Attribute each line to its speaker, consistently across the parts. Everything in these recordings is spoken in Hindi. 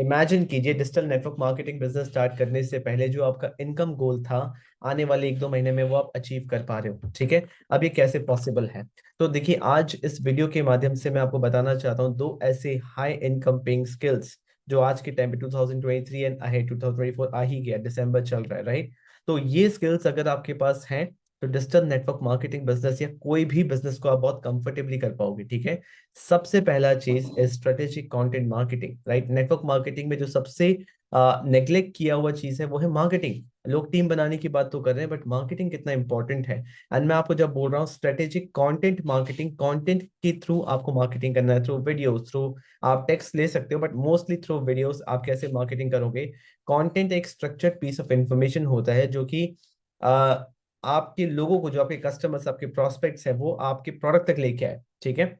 Speaker 1: इमेजिन कीजिए digital network marketing business start करने से पहले जो आपका इनकम गोल था आने वाले 1-2 महीने में वो आप अचीव कर पा रहे हो, ठीक है। अब ये कैसे पॉसिबल है? तो देखिए, आज इस वीडियो के माध्यम से मैं आपको बताना चाहता हूँ दो ऐसे हाई इनकम पेइंग स्किल्स जो आज के टाइम पे 2023 एंड अहेड 2024 आ ही गया, दिसंबर चल रहा है, राइट। तो ये स्किल्स अगर आपके पास हैं तो डिजिटल नेटवर्क मार्केटिंग बिजनेस या कोई भी बिजनेस को आप बहुत कंफर्टेबली कर पाओगे, ठीक है। सबसे पहला चीज strategic content marketing, right. Network marketing में जो सबसे नेग्लेक्ट किया हुआ चीज है वो है मार्केटिंग। लोग टीम बनाने की बात तो कर रहे हैं बट मार्केटिंग कितना इंपॉर्टेंट है। एंड मैं आपको जब बोल रहा हूँ स्ट्रेटेजिक कंटेंट मार्केटिंग, कंटेंट के थ्रू आपको मार्केटिंग करना है, थ्रू वीडियोस, थ्रू आप टेक्स्ट ले सकते हो बट मोस्टली थ्रू वीडियोस। आप कैसे मार्केटिंग करोगे? कंटेंट एक स्ट्रक्चर्ड पीस ऑफ इंफॉर्मेशन होता है जो कि आपके लोगों को, जो आपके कस्टमर्स, आपके प्रोस्पेक्ट्स हैं, वो आपके प्रोडक्ट तक लेके आए, ठीक है।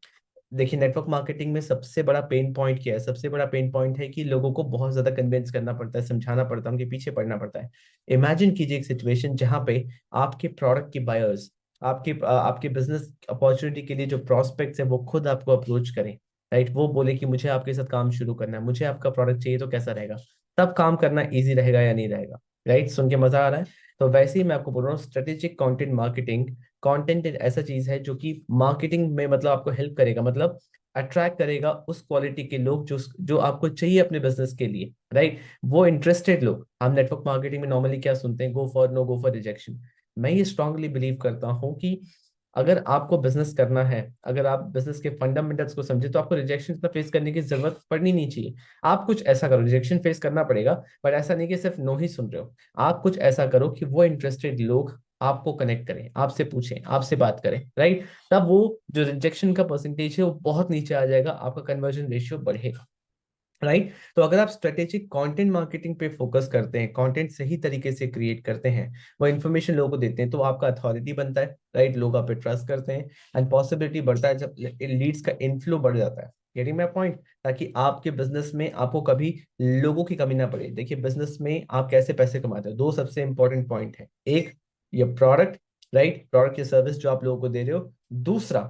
Speaker 1: देखिए, नेटवर्क मार्केटिंग में सबसे बड़ा पेन पॉइंट क्या है? सबसे बड़ा पेन पॉइंट है कि लोगों को बहुत ज्यादा कन्विंस करना पड़ता है, समझाना पड़ता है, उनके पीछे पड़ना पड़ता है। इमेजिन कीजिए एक सिचुएशन जहां पे आपके प्रोडक्ट के बायर्स, आपके बिजनेस अपॉर्चुनिटी के लिए जो प्रोस्पेक्ट्स है वो खुद आपको अप्रोच करें, राइट। वो बोले कि मुझे आपके साथ काम शुरू करना है, मुझे आपका प्रोडक्ट चाहिए, तो कैसा रहेगा? तब काम करना ईजी रहेगा या नहीं रहेगा? राइट, सुन के मजा आ रहा है? तो वैसे ही मैं आपको बोल रहा हूँ स्ट्रेटेजिक कंटेंट मार्केटिंग। कंटेंट एक ऐसा चीज है जो कि मार्केटिंग में मतलब आपको हेल्प करेगा, मतलब अट्रैक्ट करेगा उस क्वालिटी के लोग जो जो आपको चाहिए अपने बिजनेस के लिए, राइट। वो इंटरेस्टेड लोग। हम नेटवर्क मार्केटिंग में नॉर्मली क्या सुनते हैं? Go for no, go for rejection. मैं ये स्ट्रांगली बिलीव करता हूँ कि अगर आपको बिजनेस करना है, अगर आप बिजनेस के फंडामेंटल्स को समझे, तो आपको रिजेक्शन इतना फेस करने की जरूरत पड़नी नहीं चाहिए। आप कुछ ऐसा करो, रिजेक्शन फेस करना पड़ेगा बट ऐसा नहीं कि सिर्फ नो ही सुन रहे हो। आप कुछ ऐसा करो कि वो इंटरेस्टेड लोग आपको कनेक्ट करें, आपसे पूछें, आपसे बात करें, राइट। तब वो जो रिजेक्शन का परसेंटेज है वो बहुत नीचे आ जाएगा, आपका कन्वर्जन रेशियो बढ़ेगा, राइट। तो अगर आप स्ट्रेटेजिक कंटेंट मार्केटिंग पे फोकस करते हैं, कंटेंट सही तरीके से क्रिएट करते हैं, वो इन्फॉर्मेशन लोगों को देते हैं, तो आपका अथॉरिटी बनता है, राइट। लोग आप पे ट्रस्ट करते हैं एंड पॉसिबिलिटी बढ़ता है जब लीड्स का इनफ्लो बढ़ जाता है। Getting my point? ताकि आपके बिजनेस में आपको कभी लोगों की कमी ना पड़े। देखिए, बिजनेस में आप कैसे पैसे कमाते हो, दो सबसे इंपॉर्टेंट पॉइंट है। एक, ये प्रोडक्ट, राइट, प्रोडक्ट या सर्विस जो आप लोगों को दे रहे हो। दूसरा,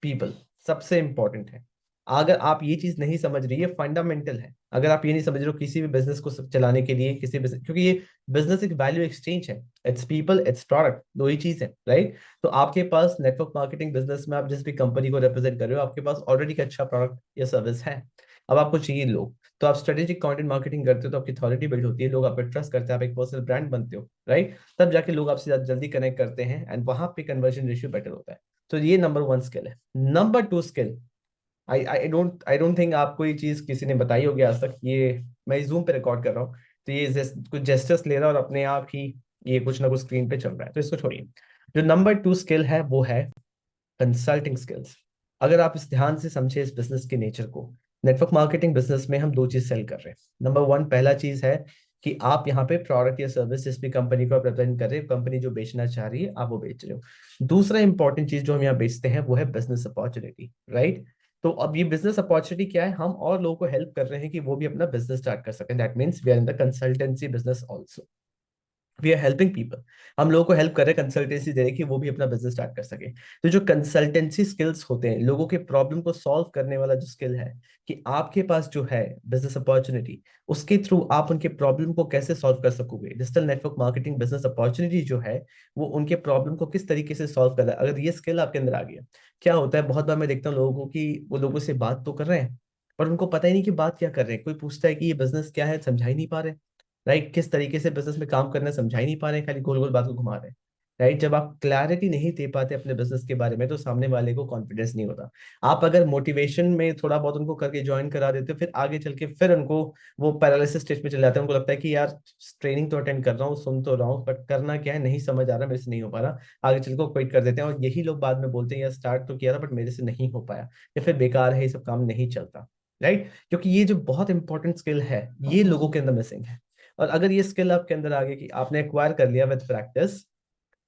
Speaker 1: पीपल, सबसे इंपॉर्टेंट है। अगर आप ये चीज नहीं समझ रही है, फंडामेंटल है। अगर आप ये नहीं समझ रहे हो किसी भी बिजनेस को चलाने के लिए, किसी बिजनेस, क्योंकि ये बिजनेस एक वैल्यू एक्सचेंज है। इट्स पीपल, इट्स प्रोडक्ट, दो ही चीज है, राइट। तो आपके पास नेटवर्क मार्केटिंग बिजनेस में आप जिस भी कंपनी को रिप्रेजेंट कर रहे हो, आपके पास ऑलरेडी एक अच्छा प्रोडक्ट या सर्विस है। अब आपको चाहिए लोग, तो आप स्ट्रेटेजिक कंटेंट मार्केटिंग करते हो तो आपकी अथॉरिटी बिल्ड होती है, लोग आप पे ट्रस्ट करते हैं, आप एक पर्सनल ब्रांड बनते हो, राइट। तब जाके लोग आपसे ज्यादा जल्दी कनेक्ट करते हैं एंड वहां पे कन्वर्जन रेशियो बेटर होता है। तो ये नंबर वन स्किल है। Number two skill, I don't think आपको ये चीज किसी ने बताई होगी आज तक। ये मैं जूम पे रिकॉर्ड कर रहा हूँ, तो ये कुछ जेस्टर्स ले रहा है और अपने आप ही ये कुछ ना कुछ स्क्रीन पे चल रहा है, तो इसको छोड़िए। जो नंबर टू स्किल है वो है कंसल्टिंग स्किल्स। अगर आप इस ध्यान से समझे इस बिजनेस के नेचर को, नेटवर्क मार्केटिंग बिजनेस में हम दो चीज सेल कर रहे हैं। नंबर वन, पहला चीज है कि आप यहाँ पे प्रोडक्ट या सर्विस जिस भी कंपनी को आप रिप्रेजेंट कर रहे हो, कंपनी जो बेचना चाह रही है आप वो बेच रहे हो। दूसरा इंपॉर्टेंट चीज जो हम यहाँ बेचते हैं वो है बिजनेस अपॉर्चुनिटी, राइट। तो अब ये बिजनेस अपॉर्चुनिटी क्या है? हम और लोगों को हेल्प कर रहे हैं कि वो भी अपना बिजनेस स्टार्ट कर सकें। That means we are in the consultancy business also. We are helping people. हम लोगों को हेल्प कर रहे हैं, कंसल्टेंसी दे रहे हैं कि वो भी अपना बिजनेस स्टार्ट कर सके। तो जो कंसल्टेंसी स्किल्स होते हैं, लोगों के प्रॉब्लम को सॉल्व करने वाला जो स्किल है, कि आपके पास जो है बिजनेस अपॉर्चुनिटी, उसके थ्रू आप उनके प्रॉब्लम को कैसे सॉल्व कर सकोगे। Digital network marketing business opportunity जो है वो उनके प्रॉब्लम को किस तरीके से सॉल्व कर रहा है, अगर ये स्किल आपके अंदर आ गया। क्या होता है, बहुत बार मैं देखता हूँ लोगों को कि वो लोगों से बात तो कर रहे हैं पर उनको पता ही नहीं कि बात क्या कर रहे हैं। कोई पूछता है कि ये बिजनेस क्या है, समझा ही नहीं पा रहे, राइट। किस तरीके से बिजनेस में काम करना है समझा ही नहीं पा रहे हैं, खाली गोल गोल बात को घुमा रहे हैं, राइट। जब आप क्लैरिटी नहीं दे पाते अपने बिजनेस के बारे में तो सामने वाले को कॉन्फिडेंस नहीं होता। आप अगर मोटिवेशन में थोड़ा बहुत उनको करके ज्वाइन करा देते हो, फिर आगे चल के फिर उनको वो पैरालिसिस स्टेज पे चले जाते हैं। उनको लगता है कि यार ट्रेनिंग तो अटेंड कर रहा हूँ, सुन तो रहा हूँ, बट करना क्या है नहीं समझ आ रहा, मेरे से नहीं हो पा रहा। आगे चल के क्विट कर देते हैं और यही लोग बाद में बोलते हैं यार स्टार्ट तो किया था बट मेरे से नहीं हो पाया, या फिर बेकार है, ये सब काम नहीं चलता, राइट। क्योंकि ये जो बहुत इंपॉर्टेंट स्किल है ये लोगों के अंदर मिसिंग है। और अगर ये स्किल आपके अंदर आ गई कि आपने एक्वायर कर लिया विद प्रैक्टिस,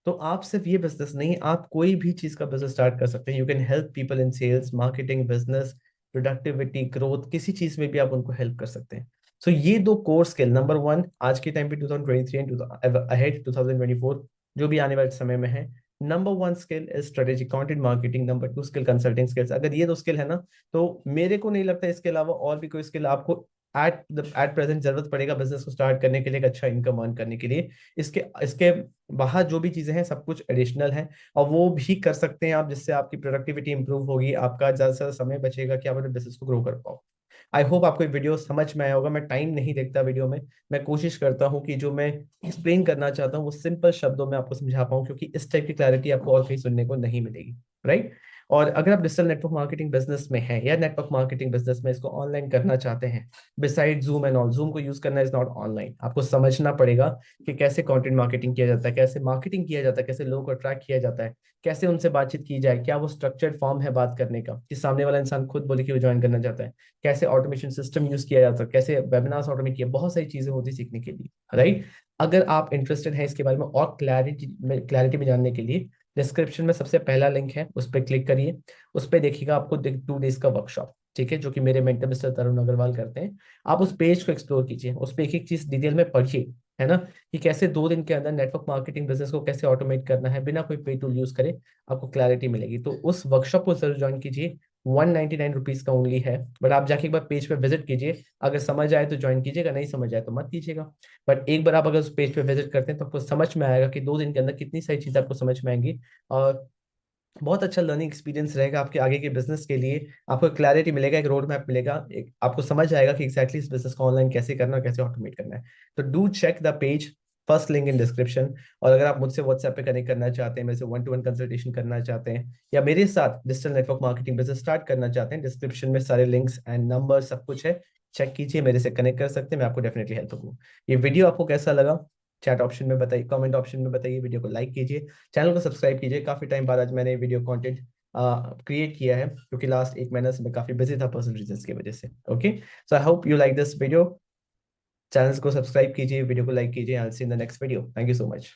Speaker 1: तो आप सिर्फ ये बिजनेस नहीं, आप कोई भी चीज का बिजनेस स्टार्ट कर सकते हैं। You can help people in sales, marketing, business, productivity, growth, किसी चीज में भी आप उनको हेल्प कर सकते हैं। सो ये दो कोर स्किल, नंबर वन आज के टाइम पे 2023 एंड अहेड 2024 जो भी आने वाले समय में है, number one skill is strategic content marketing, number two skill consulting skills. अगर ये दो स्किल है ना, तो मेरे को नहीं लगता इसके अलावा और भी कोई स्किल आपको एट प्रेजेंट जरूरत पड़ेगा बिजनेस को स्टार्ट करने के लिए, एक अच्छा इनकम अर्न करने के लिए। इसके इसके बाहर जो भी चीजें हैं सब कुछ एडिशनल है, और वो भी कर सकते हैं आप, जिससे आपकी प्रोडक्टिविटी इंप्रूव होगी, आपका ज्यादा से ज्यादा समय बचेगा कि आप अपने बिजनेस को ग्रो कर पाओ। आई होप आपको ये वीडियो समझ में आया होगा। मैं टाइम नहीं देखता वीडियो में, मैं कोशिश करता हूँ कि जो मैं एक्सप्लेन करना चाहता हूँ वो सिंपल शब्दों में आपको समझा पाऊँ, क्योंकि इस टाइप की क्लैरिटी आपको और कहीं सुनने को नहीं मिलेगी, राइट। और अगर आप डिजिटल नेटवर्क मार्केटिंग बिजनेस में हैं या नेटवर्क मार्केटिंग बिजनेस में इसको ऑनलाइन करना चाहते हैं, beside zoom and all, zoom को यूज करना इज नॉट ऑनलाइन, आपको समझना पड़ेगा कि कैसे कंटेंट मार्केटिंग किया जाता है, कैसे मार्केटिंग किया जाता है, कैसे लोगों को अट्रैक्ट किया जाता है, कैसे उनसे बातचीत की जाए, क्या वो स्ट्रक्चर्ड फॉर्म है बात करने का कि सामने वाला इंसान खुद बोले कि वो ज्वाइन करना चाहता है, कैसे ऑटोमेशन सिस्टम यूज किया जाता है, कैसे वेबिनार्स ऑटोमेट किया, बहुत सारी चीजें होती है सीखने के लिए, राइट। अगर आप इंटरेस्टेड हैं इसके बारे में और क्लैरिटी में जानने के लिए, डिस्क्रिप्शन में सबसे पहला लिंक है, उस पर क्लिक करिए। उस पर देखिएगा आपको 2 डेज का वर्कशॉप, ठीक है, जो कि मेरे मेंटर मिस्टर तरुण अग्रवाल करते हैं। आप उस पेज को एक्सप्लोर कीजिए, उस पर एक एक चीज डिटेल में पढ़िए, है ना, कि कैसे 2 दिन के अंदर नेटवर्क मार्केटिंग बिजनेस को कैसे ऑटोमेट करना है बिना कोई पे टूल यूज करे, आपको क्लैरिटी मिलेगी। तो उस वर्कशॉप को जरूर ज्वाइन कीजिए। 199 रुपीज का ओनली है, बट आप जाके एक बार पेज पे विजिट कीजिए, अगर समझ आए तो ज्वाइन कीजिएगा, नहीं समझ आए तो मत कीजिएगा। बट एक बार आप अगर उस पेज पे विजिट करते हैं तो आपको समझ में आएगा कि 2 दिन के अंदर कितनी सारी चीजें आपको समझ में आएंगी, और बहुत अच्छा लर्निंग एक्सपीरियंस रहेगा आपके आगे के बिजनेस के लिए। आपको क्लैरिटी मिलेगा, एक रोड मैप मिलेगा, एक आपको समझ आएगा कि एग्जैक्टली इस बिजनेस को ऑनलाइन कैसे करना है, कैसे ऑटोमेट करना है। तो do check the page, first link in description. और अगर आप मुझसे व्हाट्सएप पे कनेक्ट करना चाहते हैं, मेरे से 1-to-1 कंसल्टेशन करना चाहते हैं, या मेरे साथ digital network marketing business start करना चाहते हैं, डिस्क्रिप्शन में सारे लिंक्स एंड नंबर सब कुछ है, चेक कीजिए, मेरे से कनेक्ट कर सकते हैं, मैं आपको डेफिनेटली हेल्प करूँ। ये वीडियो आपको कैसा लगा चैट ऑप्शन में बताइए, कमेंट ऑप्शन में बताइए, वीडियो को लाइक कीजिए, चैनल को सब्सक्राइब कीजिए। काफी टाइम बाद आज मैंने वीडियो कंटेंट क्रिएट किया है, क्योंकि लास्ट 1 महीना से मैं काफी बिजी था पर्सनल रीजंस की वजह से। Okay, so I hope you like this video. Channel को सब्सक्राइब कीजिए, वीडियो को लाइक कीजिए। I will see in the next video. Thank you so much.